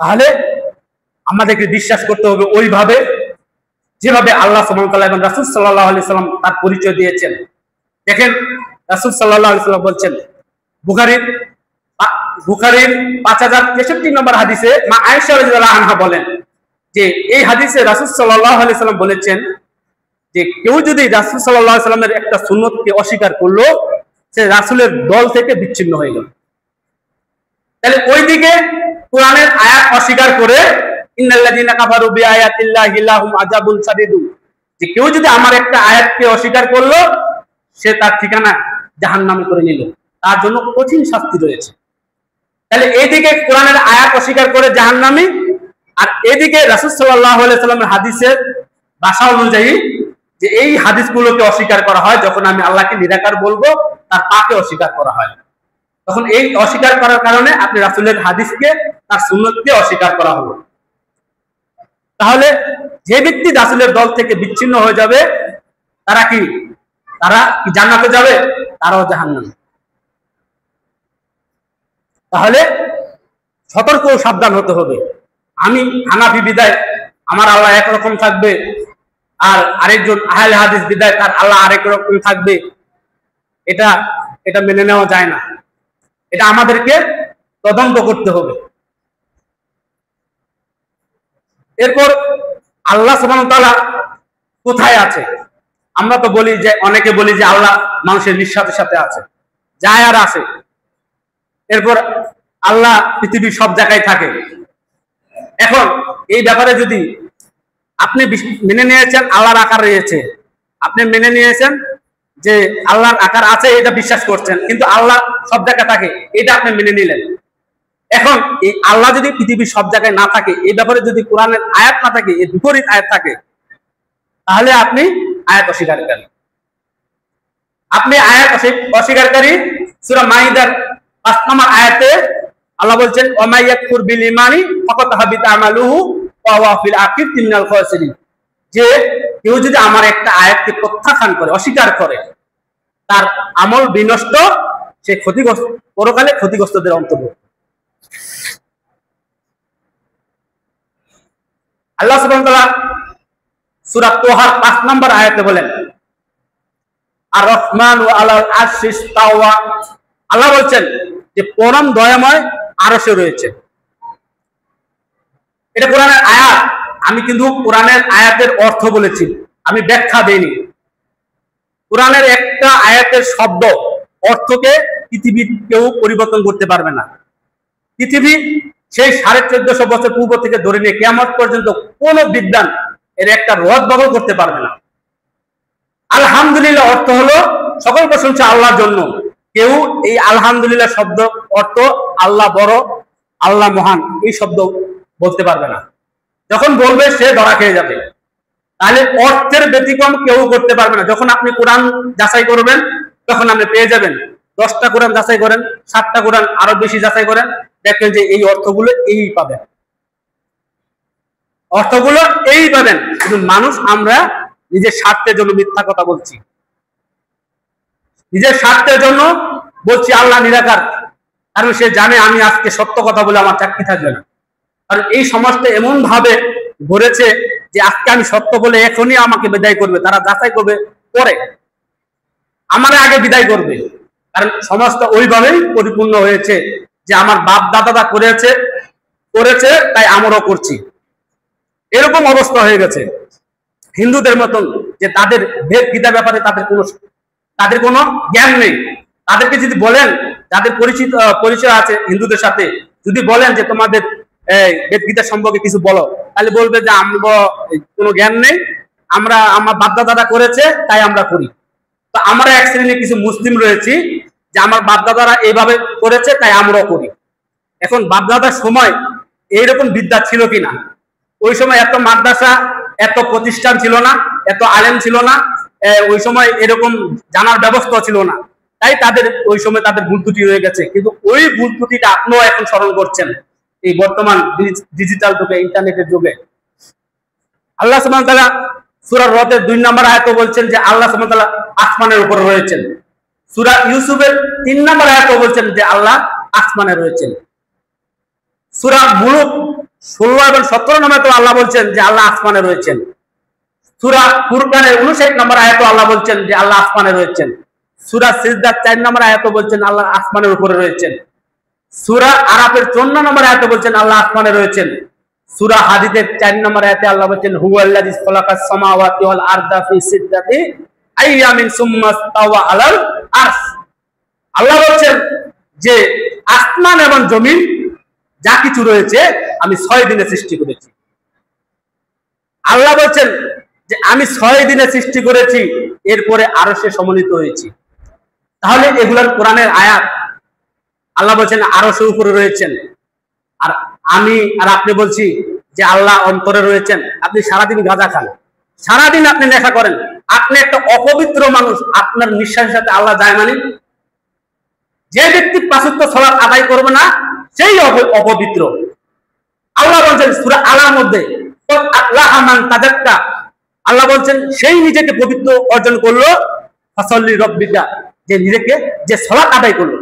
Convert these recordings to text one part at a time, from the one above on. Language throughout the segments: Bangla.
তাহলে আমাদেরকে বিশ্বাস করতে হবে ওইভাবে যেভাবে আল্লাহ সুবহানাহু ওয়া তাআলা এবং রাসূল সাল্লাল্লাহু আলাইহি সাল্লাম তার পরিচয় দিয়েছেন। দেখেন রাসূল সাল্লাল্লাহু আলাইহি সাল্লাম বলছেন বুখারীর 5063 নম্বর হাদিসে মা আয়েশা রাদিয়াল্লাহু আনহা বলেন যে এই হাদিসে রাসূল সাল্লাল্লাহু আলাইহি সাল্লাম বলেছেন যে কেউ যদি রাসূল সাল্লাল্লাহু আলাইহি সাল্লামের একটা সুন্নতকে অস্বীকার করলো সে রাসূলের দল থেকে বিচ্ছিন্ন হয়ে গেল। তাহলে ওইদিকে কোরআনের আয়াত অস্বীকার করে ইন্নাল্লাযীনা কাফারু বিআয়াতিল্লাহি লাহুম আযাবুন শাদীদুন, যে কেউ যদি আমার একটা আয়াতকে অস্বীকার করলো সে তার ঠিকানা জাহান্নামে করে নিল, তার জন্য কঠিন শাস্তি রয়েছে। তাহলে এইদিকে কোরআনের আয়াত অস্বীকার করে জাহান্নামী, আর এদিকে রাসূল সাল্লাল্লাহু আলাইহি সাল্লামের হাদিসের ভাষা অনুযায়ী যে এই হাদিসগুলোকে অস্বীকার করা হয় যখন আমি আল্লাহকে নিরাকার বলবো তার পাকে অস্বীকার করা হয়, তখন এই অস্বীকার করার কারণে আপনি রাসূলের হাদিসকে তার সুন্নতকে অস্বীকার করা হলো। তাহলে যে ব্যক্তি রাসূলের দল থেকে বিচ্ছিন্ন হয়ে যাবে তারা কি জান্নাতে যাবে? তারাও জাহান্নামে। তাহলে সতর্ক ও সাবধান হতে হবে। আমি হানাফি বিদায় আমার আল্লাহ একরকম থাকবে, আর আরেকজন আহলে হাদিস বিদায় তার আল্লাহ আরেক রকম থাকবে, এটা মেনে নেওয়া যায় না। এটা আমাদেরকে তদন্ত করতে হবে। এরপর আল্লাহ সুবহানাহু ওয়া তাআলা কোথায় আছে? আমরা তো বলি যে অনেকে বলি যে আল্লাহ মানুষের নিঃশ্বাসের সাথে আছে, যায় আর আসে। এরপর আল্লাহ পৃথিবীর সব জায়গায় থাকে। এখন এই ব্যাপারে যদি আপনি মেনে নিয়েছেন আল্লাহর আকার রয়েছে, আপনি মেনে নিয়েছেন যে আল্লাহর আকার আছে, এটা বিশ্বাস করছেন, কিন্তু আল্লাহ সব জায়গায় থাকে এটা আপনি মেনে নিলেন। এখন এই আল্লাহ যদি পৃথিবীর সব জায়গায় না থাকে, এই ব্যাপারে যদি কোরআনের আয়াত না থাকে, এর বিপরীত আয়াত থাকে, তাহলে আপনি আয়াত অস্বীকারী। আপনি আয়াত অস্বীকারী। সূরা মাইদার 5 নম্বর আয়াতে আল্লাহ বলছেন ওয়া ইয়াকফুর বিল ঈমানি ফাকাদ হাবিতা আমালুহু ওয়া হুয়া ফিল আখিরাতি মিনাল খাসিরিন, যে কেউ যদি আমার একটা আয়াতকে প্রত্যাখ্যান করে, অস্বীকার করে, তার আমল বিনষ্ট, সে ক্ষতিগ্রস্ত, পরকালে ক্ষতিগ্রস্তদের অন্তর্ভুক্ত। আল্লাহ সুবহানাহু ওয়া তাআলা সূরা তোহার 5 নম্বর আয়াতে বলেন আর রহমানু আলাল আরশি ইস্তাওয়া, আল্লাহ বলছেন যে পরম দয়াময় আরশে রয়েছে। এটা কোরআনের আয়াত। আমি কিন্তু কোরআনের আয়াতের অর্থ বলেছি, আমি ব্যাখ্যা দেইনি। কোরআনের একটা আয়াতের শব্দ অর্থকে পৃথিবীর কেউ পরিবর্তন করতে পারবে না। পৃথিবী সেই 1450 বছর পূর্ব থেকে ধরে নিয়ে কিয়ামত পর্যন্ত কোন বিজ্ঞান এর একটা রদ বদল করতে পারবে না। আলহামদুলিল্লাহ অর্থ হলো সকল প্রশংসা আল্লাহর জন্য। কেউ এই আলহামদুলিল্লাহ শব্দ অর্থ আল্লাহ বড়, আল্লাহ মহান এই শব্দ বলতে পারবে না। যখন বলবে সে ধরা খেয়ে যাবে। তাহলে অর্থের ব্যতিক্রম কেউ করতে পারবে না। যখন আপনি কোরআন যাচাই করবেন তখন আপনি পেয়ে যাবেন। 10টা কোরআন যাচাই করেন, 7টা কোরআন আরো বেশি যাচাই করেন, দেখবেন যে এই অর্থগুলো এই পাবেন, অর্থগুলো এই পাবেন। কিন্তু মানুষ আমরা নিজের স্বার্থের জন্য মিথ্যা কথা বলছি, নিজের স্বার্থের জন্য বলছি আল্লাহ নিরাকার, কারণ সে জানে আমি আজকে সত্য কথা বলে আমার চাকরি থাকবে না। আর এই সমাজটা এমন ভাবে গড়েছে যে আজকে আমি সত্য বলে এখনই আমাকে বিদায় করবে, তারা যাচাই করবে পরে, আমার আগে বিদায় করবে। কারণ সমাজটা ওইভাবেই পরিপূর্ণ হয়েছে যে আমার বাপ দাদারা করেছে তাই আমরাও করছি, এরকম অবস্থা হয়ে গেছে। হিন্দুদের মতন যে তাদের ভেদ গীতা ব্যাপারে তাদের কোনো জ্ঞান নেই। তাদেরকে যদি বলেন, যাদের পরিচয় আছে হিন্দুদের সাথে, যদি বলেন যে তোমাদের বেদ গীতা সম্পর্কে কিছু বলো, তাহলে বলবে যে আমরা কোনো জ্ঞান নেই, আমার বাপদাদারা করেছে তাই আমরা করি। তো আমরা এক শ্রেণীর কিছু মুসলিম রয়েছি যে আমার বাপদাদারা এইভাবে করেছে তাই আমরাও করি। এখন বাপদাদার সময় এইরকম বিদ্যা ছিল কিনা? ওই সময় এত মাদ্রাসা, এত প্রতিষ্ঠান ছিল না, এত আলেম ছিল না, ওই সময় এরকম জানার ব্যবস্থা ছিল না, তাই ওই সময় তাদের ভুল ত্রুটি হয়ে গেছে। কিন্তু ওই ভুল ত্রুটিটা আপনিও এখন স্মরণ করছেন এই বর্তমান ডিজিটাল যুগে, ইন্টারনেটের যুগে। আল্লাহ সুবহানাহু ওয়া তাআলা সূরা রদের 2 নম্বর আয়াতে বলছেন যে আল্লাহ সুবহানাহু ওয়া তাআলা আসমানের উপরে রয়েছেন। সূরা ইউসুফের 3 নম্বর আয়াতে বলছেন যে আল্লাহ আসমানে রয়েছেন। সূরা মুলুক 16 এবং 17 নম্বরে তো আল্লাহ বলছেন যে আল্লাহ আসমানে রয়েছেন। সূরা ফুরকানের 59 নম্বর আয়াতে আল্লাহ বলছেন যে আল্লাহ আসমানে রয়েছেন। সূরা সিজদার 4 নম্বর আয়াতে বলছেন আল্লাহ আসমানের উপরে রয়েছেন। সূরা আরাফের 54 নম্বর আয়াতে বলছেন আল্লাহ আসমানে রয়েছেন। সূরা হাদীদের 4 নম্বর আয়াতে আল্লাহ বলছেন হুয়াল্লাযী খালাকাস সামাওয়াতি ওয়াল আরদা ফি সিদ্দাতি আইয়ামিন সুম্মা ইসতাওয়া আলাল আরশ। আল্লাহ বলছেন যে আসমান এবং জমিন যা কিছু রয়েছে আমি 6 দিনে সৃষ্টি করেছি। আল্লাহ বলছেন যে আমি 6 দিনে সৃষ্টি করেছি, এরপরে আরশে সমন্বিত হয়েছি। তাহলে এগুলার কোরআনের আয়াত। আল্লাহ বলছেন আরশের উপরে রয়েছেন, আর আমি আর আপনি বলছি যে আল্লাহ অন্তরে রয়েছেন। আপনি সারাদিন গাঁজা খান, সারাদিন আপনি নেশা করেন, আপনি একটা অপবিত্র মানুষ। আপনার নিঃশ্বাসের সাথে আল্লাহ যায় মানে? যে ব্যক্তি 5 ওয়াক্ত সালাত আদায় করবে না সেই অপবিত্র। আল্লাহ বলছেন সূরা আলার মধ্যে আল্লাহ বলছেন সেই নিজেকে পবিত্র অর্জন করলো ফাসাল্লি রাব্বিকা, যে নিজেকে যে সালাত আদায় করলো।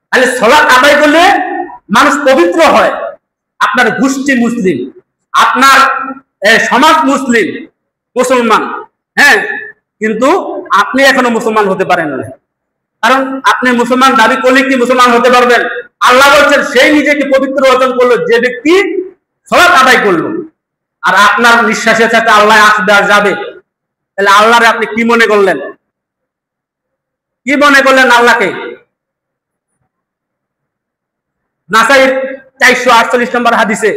তাহলে সালাত আদায় করলে মানুষ পবিত্র হয়। আপনার গোষ্ঠী মুসলিম, আপনার সমাজ মুসলিম, মুসলমান, হ্যাঁ, কিন্তু আপনি এখনো মুসলমান হতে পারেন না। কারণ আপনি মুসলমান দাবি করলে কি মুসলমান হতে পারবেন? আল্লাহ বলছেন সেই নিজেকে পবিত্র অর্জন করলো যে ব্যক্তি সালাত আদায় করলো। আর আপনার নিঃশ্বাসের সাথে আল্লাহ আসবে আর যাবে, তাহলে আল্লাহরে আপনি কি মনে করলেন? কি মনে করলেন আল্লাহকে? নাসাইর 448 নম্বর হাদিসে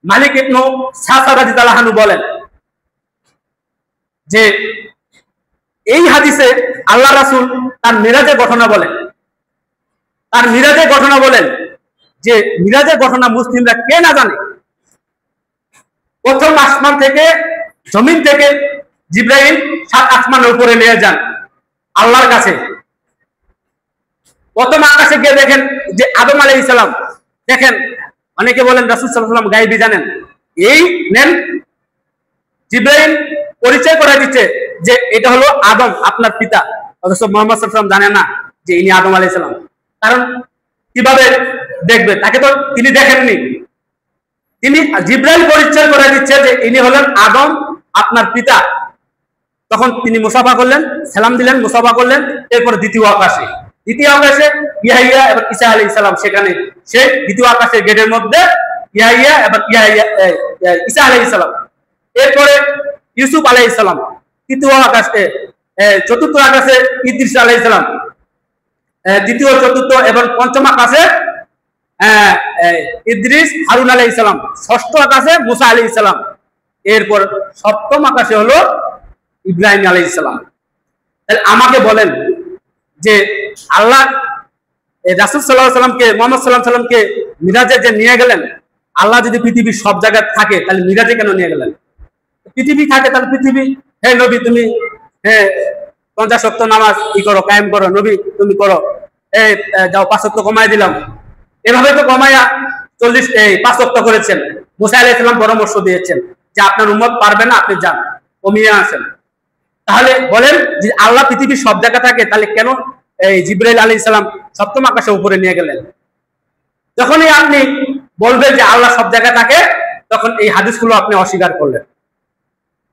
মালিক ইবনে সাফা রাদিয়াল্লাহু আনহু বলেন যে এই হাদিসে আল্লাহ রাসূল তার মিরাজের ঘটনা বলেন। তার মিরাজের ঘটনা বলেন যে মিরাজের ঘটনা মুসলিমরা কে না জানে? প্রথম আসমান থেকে, জমিন থেকে জিবরাইল 7 আসমানের উপরে নিয়ে যান আল্লাহর কাছে। প্রথম আকাশে গিয়ে দেখেন যে আদম আলাইহিস সালাম। দেখেন, অনেকে বলেন রাসূল সাল্লাল্লাহু আলাইহি ওয়াসাল্লাম গায়বী জানেন। এই নেন, জিবরাইল পরিচয় করে দিচ্ছে যে এটা হলো আদম, আপনার পিতা। অথচ মুহাম্মদ সাল্লাল্লাহু আলাইহি ওয়াসাল্লাম জানেন না যে ইনি আদম আলাইহিস সালাম। কারণ কিভাবে দেখবে? তাকে তো তিনি দেখেননি। তিনি জিবরাইল পরিচয় করে দিচ্ছে যে ইনি হলেন আদম, আপনার পিতা। তখন তিনি মুসাফা করলেন, সালাম দিলেন, মুসাফা করলেন। এরপর দ্বিতীয় আকাশে ইয়াহিয়া এবং ঈসা আলাইহিস সালাম, সেখানে সে দ্বিতীয় আকাশের গেটের মধ্যে ইয়াহিয়া এবং ঈসা আলাইহিস সালাম। এরপরে ইউসুফ আলাইহিস সালাম। তৃতীয় আকাশে, চতুর্থ আকাশে ইদ্রিস আলাইহিস সালাম। দ্বিতীয়, চতুর্থ এবং পঞ্চম আকাশে ইদ্রিস, হারুন আলাইহিস সালাম। ষষ্ঠ আকাশে মুসা আলাইহিস সালাম। এরপর সপ্তম আকাশে হলো ইব্রাহিম আলাইহিস সালাম। তাহলে আমাকে বলেন যে আল্লাহ রাসূল সাল্লাল্লাহু আলাইহি ওয়াসাল্লামকে, মুহাম্মদ সাল্লাল্লাহু আলাইহি ওয়াসাল্লামকে মিরাজে যে নিয়ে গেলেন, আল্লাহ যদি পৃথিবীর সব জায়গায় থাকে তাহলে মিরাজে কেন নিয়ে গেলেন? পৃথিবী থাকে তাহলে পৃথিবী, হে নবী তুমি 50 ওয়াক্ত নামাজ করো, কায়েম করো, নবী তুমি করো, যাও 5 ওয়াক্ত কমায় দিলাম। এভাবে তো কমায়া 5 ওয়াক্ত করেছেন। মুসা আলাইহিস সালাম পরামর্শ দিয়েছেন যে আপনার উম্মত পারবে না, আপনি যান, কমিয়ে আসেন। তাহলে বলেন যে আল্লাহ পৃথিবীর সব জায়গা থাকে, তাহলে কেন জিবরাইল আলাইহিস সালাম সপ্তম আকাশে উপরে নিয়ে গেলেন? যখনই আপনি বলবেন যে আল্লাহ সব জায়গায় থাকে, তখন এই হাদিসগুলো আপনি অস্বীকার করলেন,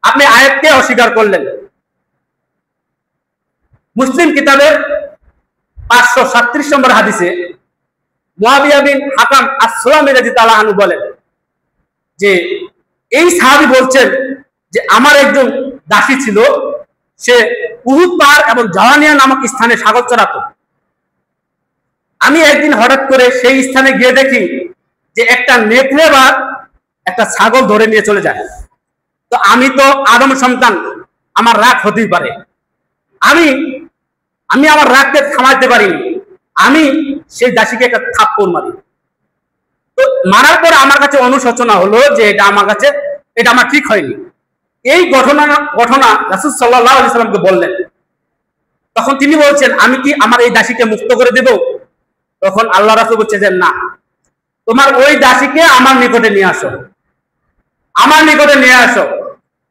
আপনি আয়াতকে অস্বীকার করলেন। মুসলিম কিতাবের 537 নম্বর হাদিসে মুআবিয়া বিন হাকাম আস-সুলামি রাদিয়াল্লাহু আনহু বলেন যে এই সাহাবী বলছেন যে আমার একজন দাসী ছিল, সে উহুদ পাহাড় এবং জাওয়ানিয়া নামক স্থানে ছাগল চড়াতো। আমি একদিন হঠাৎ করে সেই স্থানে গিয়ে দেখি যে একটা নেকড়ে বাঘ একটা ছাগল ধরে নিয়ে চলে যায়। তো আমি তো আদম সন্তান, আমার রাগ হতেই পারে। আমি আমার রাগকে থামাতে পারিনি। আমি সেই দাসীকে একটা থাপ্পড় মারি। তো মারার পর আমার কাছে অনুশোচনা হলো যে এটা আমার ঠিক হয়নি। এই ঘটনা রাসূল সাল্লাল্লাহু আলাইহি ওয়াসাল্লামকে বললেন। তখন তিনি বলছেন আমি কি আমার এই দাসীকে মুক্ত করে দেব? তখন আল্লাহ রাসূল বলছে যে না, তোমার ওই দাসীকে আমার নিকটে নিয়ে আসো, আমার নিকটে নিয়ে আসো।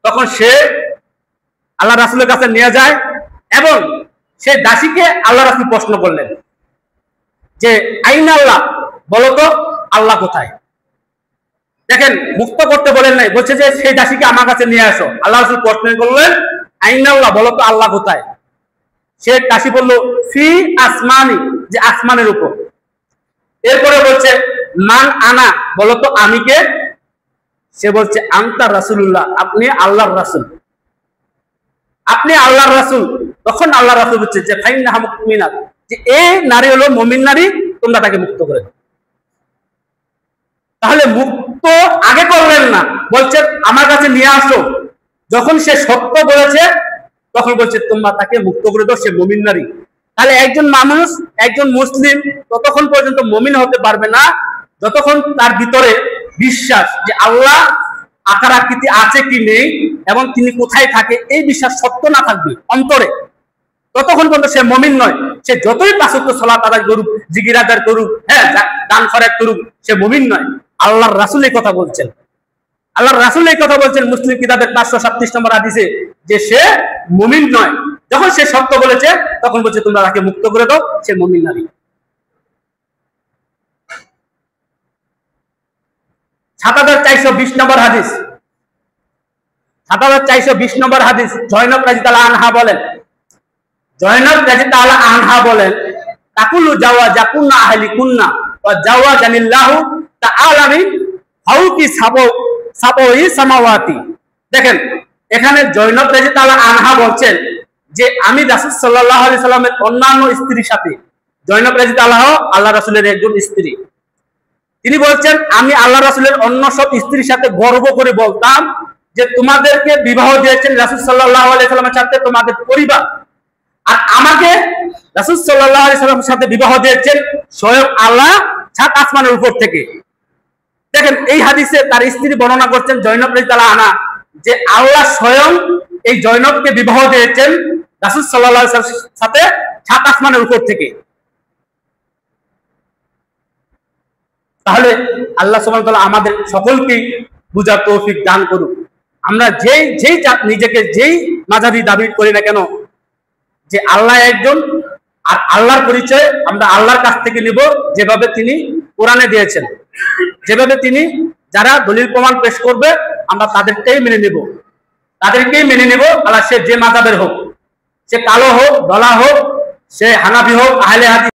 তখন সে আল্লাহ রাসূলের কাছে নিয়ে যায় এবং সে দাসীকে আল্লাহ রাসূল প্রশ্ন করলেন যে আইনা আল্লাহ, বলো তো আল্লাহ কোথায়? দেখেন, মুক্ত করতে বলেন নাই, বলছে যে সেই দাসীকে আমার কাছে নিয়ে আসো। আল্লাহ রাসূল প্রশ্ন করলেন, আইনাল্লাহ, বলো তো আল্লাহ কোথায়? সে দাসী বলল, ফি আসমানি, যে আসমানের উপর। এরপরে বলছে, মান আনা, বলো তো আমি কে? সে বলছে, আনতা রাসূলুল্লাহ, আপনি আল্লাহর রাসূল, আপনি আল্লাহর রাসূল। তখন আল্লাহ রাসূল বলছে যে ফাইন্নাহা মুমিনাত, যে এই নারী হলো মুমিন নারী, তোমরা তাকে মুক্ত করে দাও। তাহলে মুক্ত আগে করলেন না, বলছে আমার কাছে নিয়ে আসো। যখন সে সত্য বলেছে তখন বলছে তোমরা তাকে মুক্ত করে দাও, সে মুমিন নারী। তাহলে একজন মানুষ, একজন মুসলিম ততক্ষণ পর্যন্ত মুমিন হতে পারবে না যতক্ষণ তার ভিতরে বিশ্বাস যে আল্লাহ আকার আকৃতি আছে কি নেই এবং তিনি কোথায় থাকে এই বিশ্বাস সত্য না থাকবে অন্তরে, ততক্ষণ পর্যন্ত সে মুমিন নয়। সে যতই ৫ ওয়াক্ত সালাত আদায় করুক, জিকির আদায় করুক, হ্যাঁ, দান খয়রাত করুক, সে মুমিন নয়। আল্লাহর রাসূল এই কথা বলছেন, আল্লাহর রাসূল এই কথা বলছেন মুসলিম কিতাবের ৫৩৭ নম্বর হাদিসে, যে সে মুমিন নয়। যখন সে সত্য বলেছে তখন বলছে তোমরা তাকে মুক্ত করে দাও, সে মুমিন নারী। ৭৪২০ নম্বর হাদিস, ৭৪২০ নম্বর হাদিস, জয়নব রাদিয়াল্লাহু আনহা বলেন, জয়নব রাদিয়াল্লাহু আনহা বলেন, তাকুলু জাওয়াজা কুন্না আহলি কুন্না ওয়া জাওয়াজানিল্লাহু তাআলা মিন ফাওকি সাবই সামাওয়াতি। দেখেন, এখানে জয়নব রাদিয়াল্লাহু আনহা বলছেন যে আমি রাসূল সাল্লাল্লাহু আলাইহি সাল্লামের অন্যান্য স্ত্রীর সাথে, জয়নব রাদিয়াল্লাহু আল্লাহ রাসূলের একজন স্ত্রী, তিনি বলছেন আমি আল্লাহ রাসূলের অন্য সব স্ত্রীর সাথে গর্ব করে বলতাম যে তোমাদেরকে বিবাহ দিয়েছেন রাসূল সাল্লাল্লাহু আলাইহি সাল্লামের সাথে তোমাদের পরিবার, আর আমাকে রাসূল সাল্লাল্লাহু আলাইহি সাল্লামের সাথে বিবাহ দিয়েছেন স্বয়ং আল্লাহ ৭ আসমানের উপর থেকে। দেখেন, এই হাদিসে তার স্ত্রী বর্ণনা করছেন জয়নব রাদিয়াল্লাহু আনহা যে আল্লাহ স্বয়ং এই জয়নবকে বিবাহ দিয়েছেন রাসূল সাল্লাল্লাহু আলাইহি সাল্লামের সাথে ৭ আসমানের উপর থেকে। তাহলে আল্লাহ সুবহানাহু ওয়া তাআলা আমাদের সকলকে বুঝার তৌফিক দান করুক। আমরা যেই নিজেকে যেই মাযহাবী দাবি করি না কেন, যে আল্লাহ একজন, আর আল্লাহর পরিচয় আমরা আল্লাহর কাছ থেকে নিব যেভাবে তিনি কোরআনে দিয়েছেন, যেভাবে তিনি যারা দলিল প্রমাণ পেশ করবে আমরা তাদেরকেই মেনে নেব, আল্লাহ সে যে মাযহাবের হোক, সে কালো হোক, ধলা হোক, সে হানাফি হোক, আহলে হাদিস